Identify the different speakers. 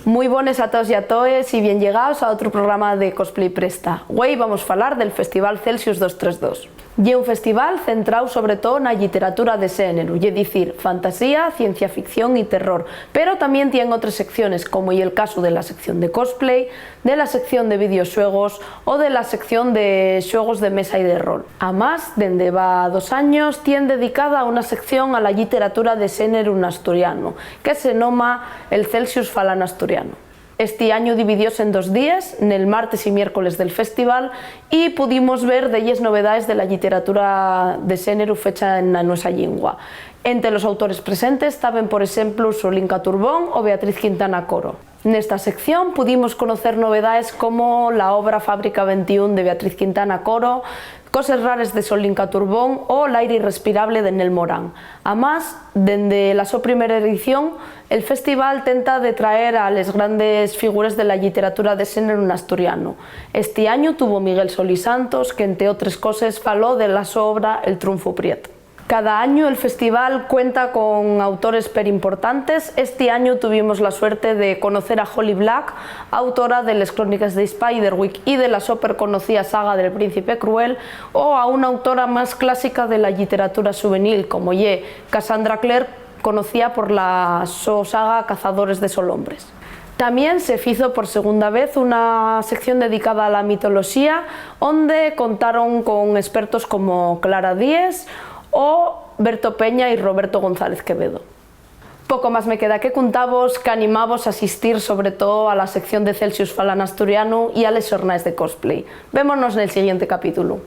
Speaker 1: Moi bones a todos e a toes e bien llegados a outro programa de Cosplay Presta. Hoy vamos falar del Festival Celsius 232. É un festival centrado sobre todo na literatura de xénero, é dicir, fantasía, ciencia ficción e terror, pero tamén tiene outras secciones, como é el caso de la sección de cosplay, de la sección de videoxuegos ou de la sección de xogos de mesa e de rol. A más, dende va 2 años, tiene dedicada unha sección a la literatura de xénero en asturiano, que se noma el Celsius fala en asturiano. Este año dividióse en 2 días, en el martes y miércoles del festival, y pudimos ver delles novedades de la literatura de xénero fecha en la nuestra lingua. Entre los autores presentes estaban, por ejemplo, Solinka Turbón o Beatriz Quintana Coro. Nesta sección pudimos conocer novedades como la obra Fábrica 21 de Beatriz Quintana Coro, Cosas raras de Solinka Turbón o El aire irrespirable de Nel Morán. Además, dende la súa primera edición, el festival tenta de traer a les grandes figuras de la literatura de xénero en asturiano. Este año tuvo Miguel Solís Santos, que entre otras cosas faló de la súa obra El Trunfo Prieto. Cada año el festival cuenta con autores importantes. Este año tuvimos la suerte de conocer a Holly Black, autora de las crónicas de Spiderwick y de la súper conocida saga del Príncipe Cruel, o a una autora más clásica de la literatura juvenil, como ye Cassandra Clare, conocida por la saga Cazadores de Solhombres. También se hizo por segunda vez una sección dedicada a la mitología, donde contaron con expertos como Clara Díez o Berto Peña y Roberto González Quevedo. Poco más me queda que contaros, que animavos a asistir sobre todo a la sección de Celsius Falan Asturiano y a les xornais de cosplay. Vémonos en el siguiente capítulo.